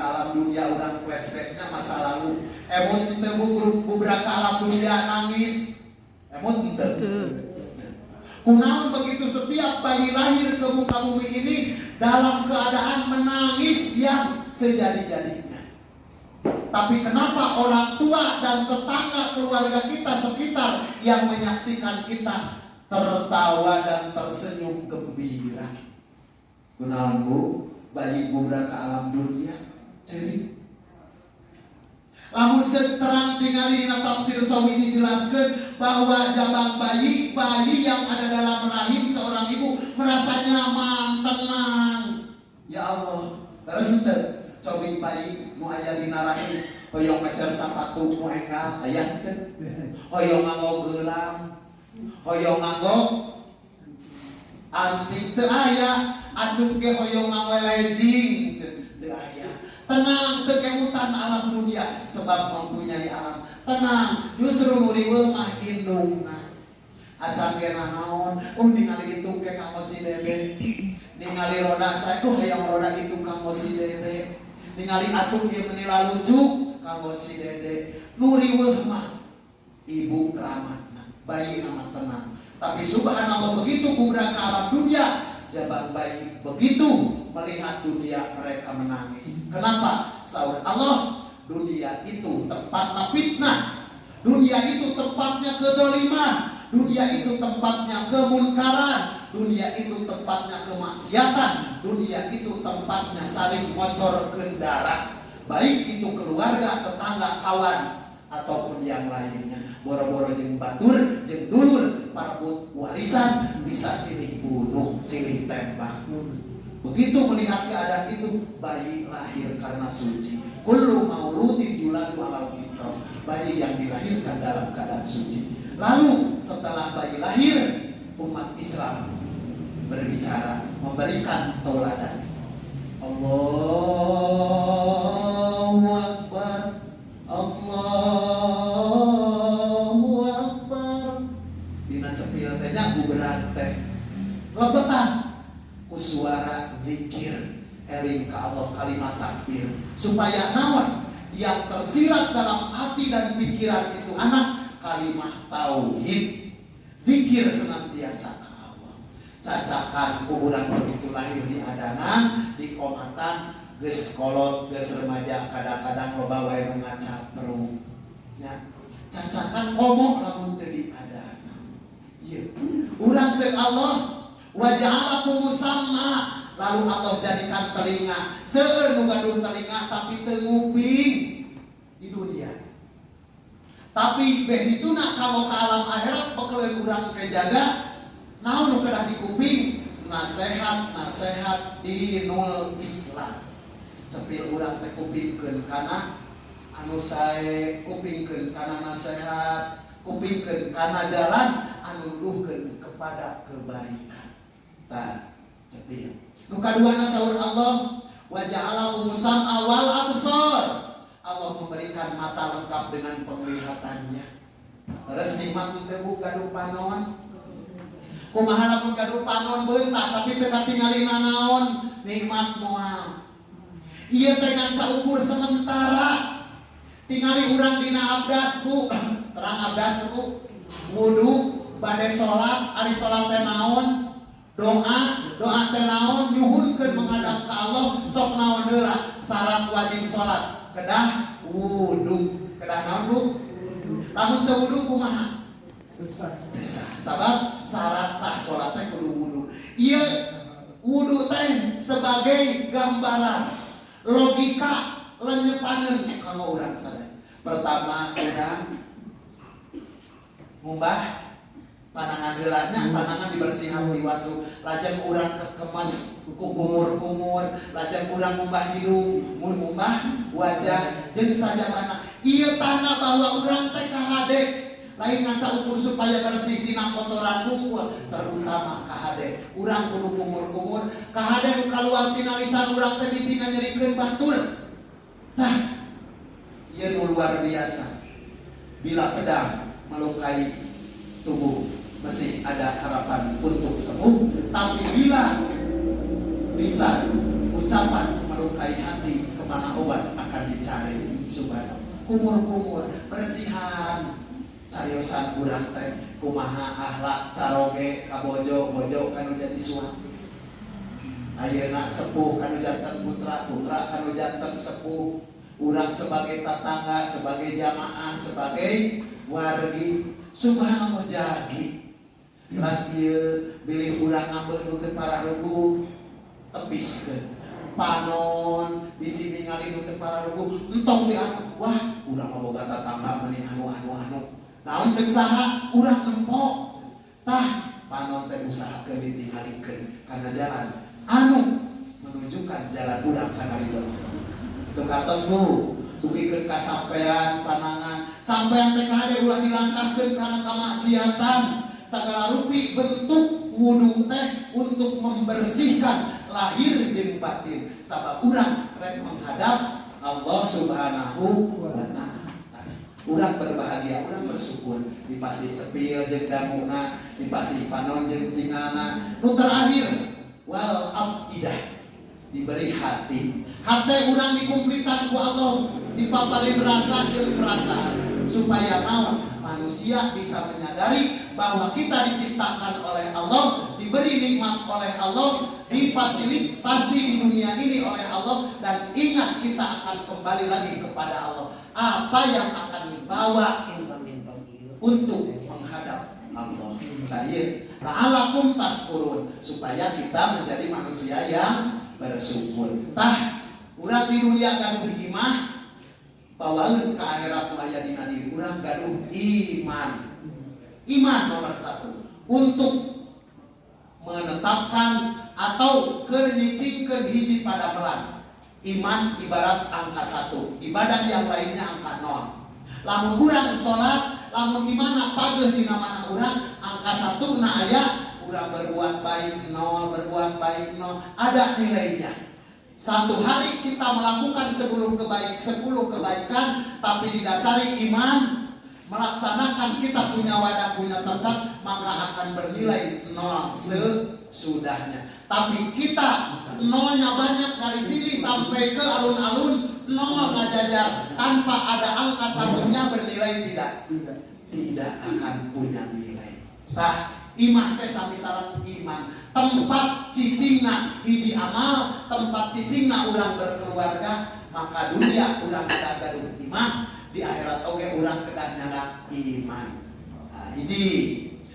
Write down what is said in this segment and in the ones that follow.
ke alam dunia urang flashbacknya masa lalu. Emun teu bubraka alam dunia nangis. Emun teu. Kunaon begitu setiap bayi lahir ke muka bumi ini dalam keadaan menangis yang sejadi-jadinya. Tapi kenapa orang tua dan tetangga keluarga kita sekitar yang menyaksikan kita tertawa dan tersenyum gembira? Kunaon bu, bayi bubraka alam dunia cerik. Lamun terang tinggal di tafsir Sawi dijelaskan bahwa jabang bayi yang ada dalam rahim seorang ibu merasa nyaman, tenang. Ya Allah, terus ente cowing bayi nu aya dina rahim hoyong meser sapatu mu enggal aya teu? Hoyong nganggo gelang, hoyong nganggo anting teu aya, acup ge hoyong nganggo legging teu aya. Tenang, kekemutan alam dunia sebab mempunyai alam. Tenang, justru muriweul mah indungna. Acan ge naon, ningali itu ke kanggo si dede. Ningali roda saya tuh hayang roda itu kanggo si dede. Ningali acung ieu menila lucu kanggo si dede. Nuriweul mah ibu rahmatna, bayi nama tenang. Tapi subhanallah begitu budak ke alam dunia, jabang bayi begitu melihat dunia mereka menangis. Kenapa? Saur Allah, dunia itu tempatnya fitnah, dunia itu tempatnya kedoliman, dunia itu tempatnya kemunkaran, dunia itu tempatnya kemaksiatan, dunia itu tempatnya saling ngocorkeun darah, baik itu keluarga, tetangga, kawan ataupun yang lainnya. Boro-boro jeung batur, jeung dulur, parbut warisan bisa silih bunuh, silih tembak. Begitu melihat keadaan itu, bayi lahir karena suci. Kullu mauludin yuladu alal fitrah. Bayi yang dilahirkan dalam keadaan suci. Lalu setelah bayi lahir, umat Islam berbicara, memberikan tauladan. Allahu Akbar, Allahu Akbar. Dina cepil teh nya guberan teh lebetan ku suara zikir eling ka Allah kalimat takbir supaya naon yang tersirat dalam hati dan pikiran itu anak kalimat tauhid zikir senantiasa ka Allah. Cacakan kuburan begitu lahir di adanan di komatan geus kolot geus remaja kadang-kadang loba wae nu ngacap perung nya cacakan komo lamun teu di adanan. Ieu urang ceuk Allah waja'alakum musamma, lalu Allah jadikan telinga seueur nu gaduh telinga tapi teu nguping di dunia. Tapi beh dituna kalau ke alam akhirat bakal urang kejaga naon nu kedah di kuping nasihat dinul Islam. Cepil urang teh kupingkeun kana anu sae, kupingkeun kana nasihat, kupingkeun kana jalan anu nuduhkeun kepada kebaikan. Tah, cepil. Nu kaduana saur Allah, wa ja'alahu sam'a wal absar. Allah memberikan mata lengkap dengan penglihatannya. Terus nikmat teh bu gaduh panon. Kumaha lamun gaduh panon beuntak tapi teu katingalina naon, nikmat moal. Ieu teh ngan saukur sementara. Tingali urang dina abdas bu, terang abdas bu, wudu bade salat, ari salat teh naon? Doa teh naon nyuhunkeun menghadap ka Allah sok naon heula syarat wajib salat kedah wudu kedah naon bu lamun teu wudu kumaha sesah sabab syarat sah salat teh kudu wudu. Ieu wudu teh sebagai gambaran logika lenyepaneun kanggo urang sadaya. Pertama urang ngumbah panangan heulana, panangan dibersihan diwasu. Lajeng urang kekemas ku kumur-kumur, lajeng urang ngumbah hidung, mun ngumbah wajah jeung sajabana. Ieu tanda bahwa urang teh kahade. Lain ngan saukur supaya bersih tina kotoran bungkul, terutama kahade. Urang kudu kumur-kumur, kahade nu kaluar tina lisan urang teh bisi nganyerikeun batur. Tah, ieu nu luar biasa. Bila pedang melukai tubuh masih ada harapan untuk sembuh, tapi bila lisan ucapan melukai hati mana obat akan dicari. Subhanallah. Kumur-kumur bersihan cariosan urang teh kumaha akhlak caroge ka bojo kanu jadi suami. Ayeuna sepuh kanu janten putra kanu janten sepuh, urang sebagai tetangga, sebagai jamaah, sebagai wargi. Subhanallah jadi ras ieu bilih urang ngambeul nu teu pararuguh tepiskeun panon bisi ningali nu teu pararuguh entong dianu, wah urang mah boga tetangga meni anu naon ceuk saha urang empok tah panon teh usahakeun ditinggalikeun kana jalan anu menunjukkan jalan urang kana ridho. Teu kartos nu tupikeun kasampean panangan sampean teh kahade ulah dilangkahkeun kana kamaksiatan. Segala rupi bentuk wudu teh untuk membersihkan lahir jeung batin sabab urang rek menghadap Allah Subhanahu wa taala. Urang berbahagia, urang bersyukur dipasih cepil jeung damuna, dipasih panon jeung tinggalna. Nu terakhir wal afidah diberi hati. Hati urang dikumplitan ku Allah, dipaparin rasa jeung perasaan supaya naon manusia bisa menyadari bahwa kita diciptakan oleh Allah, diberi nikmat oleh Allah, difasilitasi di dunia ini oleh Allah, dan ingat kita akan kembali lagi kepada Allah. Apa yang akan dibawa untuk menghadap Allah? La'alakum tashkurun, supaya kita menjadi manusia yang bersyukur. Tah, urang di dunia gaduh imah, bawaeun ka akhirat aya dina diri urang gaduh iman. Iman nomor 1 untuk menetapkan atau keur nyicingkeun hiji pada melan. Iman ibarat angka 1, ibadah yang lainnya angka 0. Lamun urang salat, lamun imana pageuh dina mana urang, angka 1 na aya urang berbuat baik 0, berbuat baik 0, ada nilainya. Satu hari kita melakukan 10 kebaikan, tapi didasari iman, melaksanakan kita punya wadah, punya tempat, maka akan bernilai 0 sesudahnya. Tapi kita nolnya banyak dari sini sampai ke alun-alun, 0 ngajajar tanpa ada angka satunya bernilai tidak akan punya nilai. Nah, imah teh sami sareng iman. Tempat cicingna hiji amal, tempat cicingna urang berkeluarga, maka dunia urang kedah gaduh imah, di akhirat oge urang kedah nyana iman. Nah, hiji.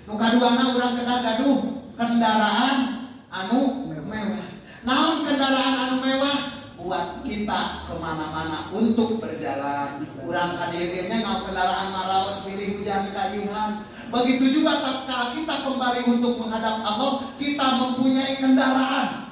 Nu kaduana urang kedah gaduh kendaraan anu mewah. Naon kendaraan anu mewah? Buat kita kemana-mana untuk berjalan. Urang kadieu nya ngau kendaraan maraos pilih hujan kayuhan. Begitu juga tatkala kita kembali untuk menghadap Allah, kita mempunyai kendaraan.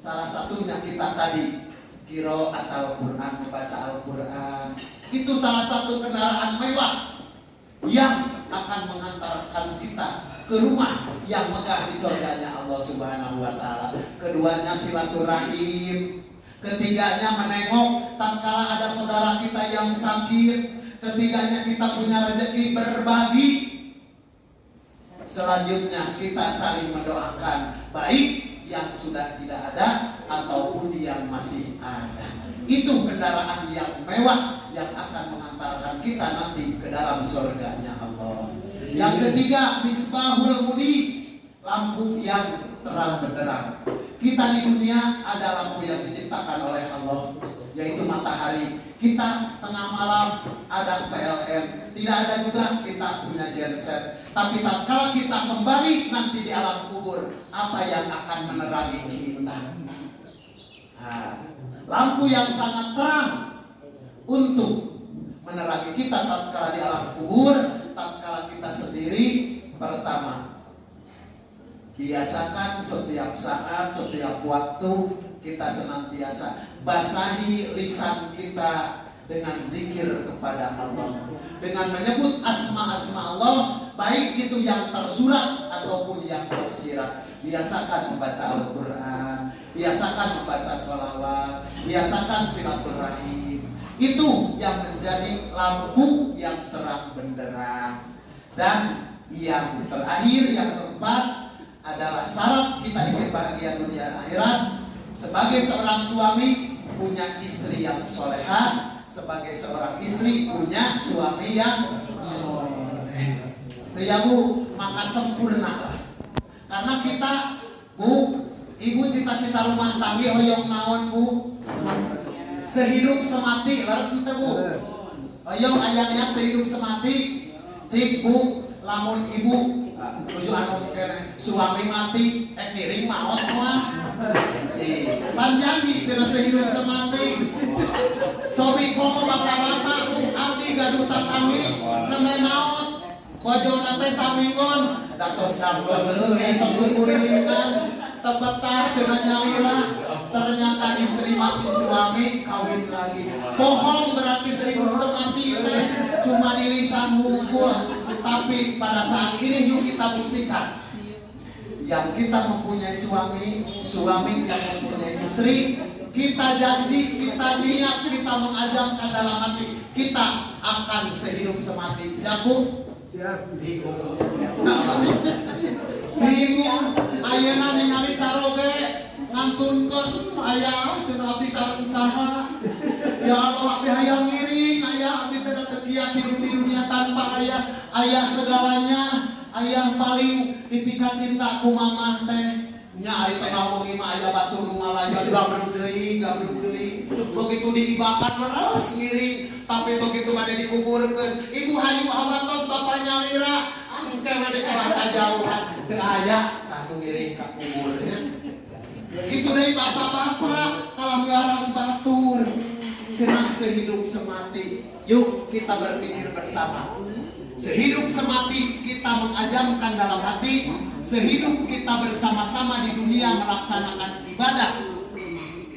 Salah satunya kita tadi qiraat Al-Quran, membaca Al-Quran. Itu salah satu kendaraan mewah yang akan mengantarkan kita ke rumah yang megah di surganya Allah Subhanahu wa taala. Keduanya silaturahim. Ketiganya menengok tatkala ada saudara kita yang sakit. Ketiganya kita punya rezeki berbagi. Selanjutnya kita saling mendoakan, baik yang sudah tidak ada ataupun yang masih ada. Itu kendaraan yang mewah yang akan mengantarkan kita nanti ke dalam surganya Allah. Yang ketiga, misbahul mudi, lampu yang terang benderang. Kita di dunia ada lampu yang diciptakan oleh Allah, yaitu matahari. Kita tengah malam ada PLN, tidak ada juga kita punya genset. Tapi tatkala kita kembali nanti di alam kubur, apa yang akan menerangi kita? Lampu yang sangat terang untuk menerangi kita tatkala di alam kubur, tatkala kita sendiri. Pertama, biasakan setiap saat, setiap waktu kita senantiasa basahi lisan kita dengan zikir kepada Allah, dengan menyebut asma-asma Allah, baik itu yang tersurat ataupun yang tersirat. Biasakan membaca Al-Quran, biasakan membaca sholawat, biasakan silaturahim. Itu yang menjadi lampu yang terang benderang. Dan yang terakhir, yang keempat adalah syarat kita ingin bahagia dunia akhirat. Sebagai seorang suami, punya istri yang soleha, sebagai seorang istri punya suami yang soleh. Ya Bu, maka sempurnalah. Karena kita, Bu, ibu cita-cita rumah tangga hoyong naon Bu? Sehidup semati, laras ente Bu. Hoyong aya niat sehidup semati. Cik Bu, lamun ibu tujuh anu kene suami mati, kiring maot mah. Cik, panjangi cenah sehidup semati. Cobi komo bapak-bapak Bu, abdi gaduh tatami neme maot. Bojona teh saminggon, datos tos kurilingan, tepetah cenah nyalira. Ternyata istri mati suami kawin lagi. Bohong berarti sehidup semati teh cuma di lisan mungkul. Tapi pada saat ini yuk kita buktikan. Yang kita mempunyai suami yang mempunyai istri, kita janji, kita niat, kita mengazamkan dalam hati, kita akan sehidup semati. Siap Bu? Siap. Bingung. Ayeuna ningali caroge ngantunkeun aya cenah abdi sareng saha. Ya Allah, abdi hayang ngiring, aya abdi teh teu kieu hidup di dunia tanpa ayah segalanya, ayah paling dipika cinta ku mamah teh. Nya ari teh ngomongin mah aya batu nu malaya gabrug deui. Begitu diibakan leres ngiring, tapi begitu bade dikuburkeun, ibu hayu abatos bapak nyalira, angke bade kalah kajauhan, teu aya kanu ngiring ka kubur. Itu deui bapak-bapak kalau ngarang batur. Cenah sehidup semati. Yuk kita berpikir bersama. Sehidup semati kita mengajamkan dalam hati, sehidup kita bersama-sama di dunia melaksanakan ibadah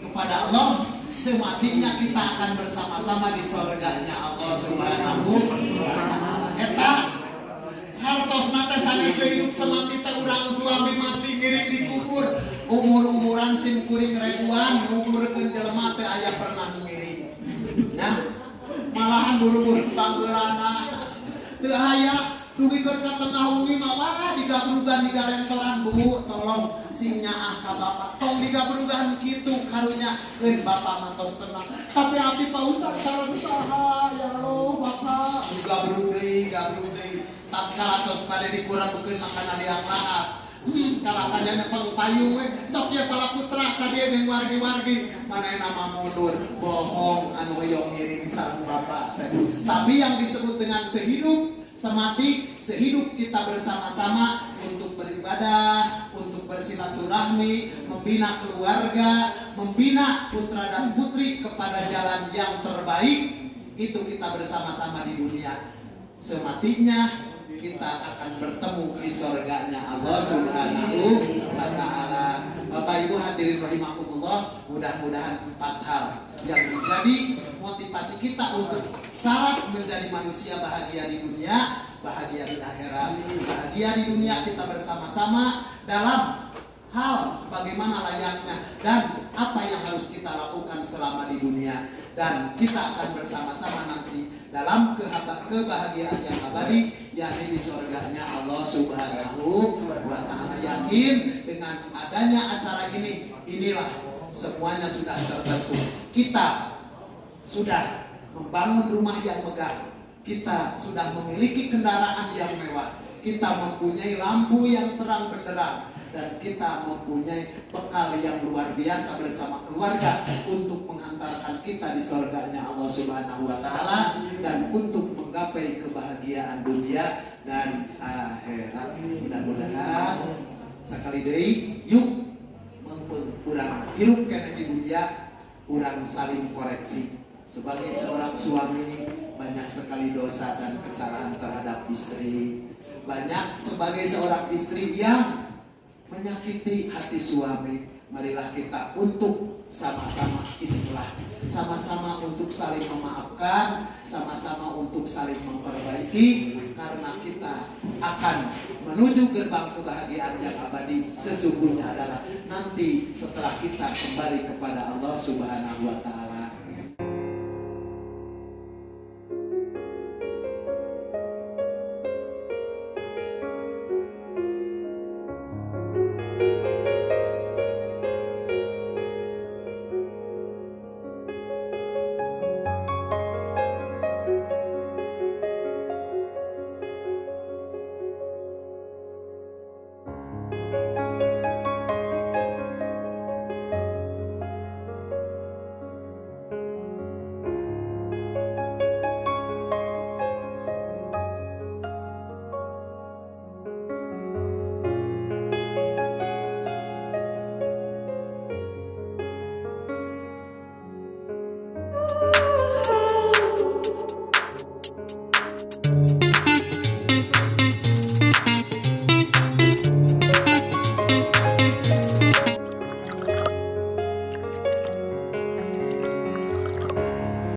kepada Allah, sematinya kita akan bersama-sama di surganya Allah Subhanahu wa ta'ala. Eta hartosna teh sani sehidup semati teh urang suami mati ngiring dikubur, umur-umuran sim kuring ribuan, umurkeun jelema teh aya pernah ngiring. Nah, malahan buru-buru panggeulana teu aya dugikeun ka tengah bumi mah wah digabrugan digalentoran Bu, tolong sing nyaah ka bapak tong digabrugan kitu karunya geun bapak mantos tenang. Tapi abdi pausan sareng saha ya Allah bapak digabrug deui tatkala tos bade dikurang-kurang makan ari akhlaak. Kalakannya pengpayung sok ya pala putra ka dieu jeung wargi-wargi manehna mah mundur bohong anu hoyong ngiring sareng bapak teh. Tapi yang disebut dengan sehidup semati, sehidup kita bersama-sama untuk beribadah, untuk bersilaturahmi, membina keluarga, membina putra dan putri kepada jalan yang terbaik, itu kita bersama-sama di dunia. Sematinya kita akan bertemu di surganya Allah Subhanahu wa ta'ala. Bapak Ibu hadirin rahimakumullah, mudah-mudahan 4 hal yang menjadi motivasi kita untuk syarat menjadi manusia bahagia di dunia, bahagia di akhirat. Bahagia di dunia kita bersama-sama dalam hal bagaimana layaknya dan apa yang harus kita lakukan selama di dunia, dan kita akan bersama-sama nanti dalam kebahagiaan yang abadi, yakni di surganya Allah Subhanahu wa ta'ala. Yakin dengan adanya acara ini, inilah semuanya sudah tertentu. Kita sudah membangun rumah yang megah, kita sudah memiliki kendaraan yang mewah, kita mempunyai lampu yang terang benderang, dan kita mempunyai bekal yang luar biasa bersama keluarga untuk menghantarkan kita di surganya Allah Subhanahu wa ta'ala dan untuk menggapai kebahagiaan dunia dan akhirat. Mudah-mudahan sekali deui yuk mengpeung urang hirup kana di dunia, urang saling koreksi. Sebagai seorang suami banyak sekali dosa dan kesalahan terhadap istri. Banyak sebagai seorang istri yang menyakiti hati suami. Marilah kita untuk sama-sama islah, sama-sama untuk saling memaafkan, sama-sama untuk saling memperbaiki, karena kita akan menuju gerbang kebahagiaan yang abadi sesungguhnya adalah nanti setelah kita kembali kepada Allah Subhanahu wa ta'ala.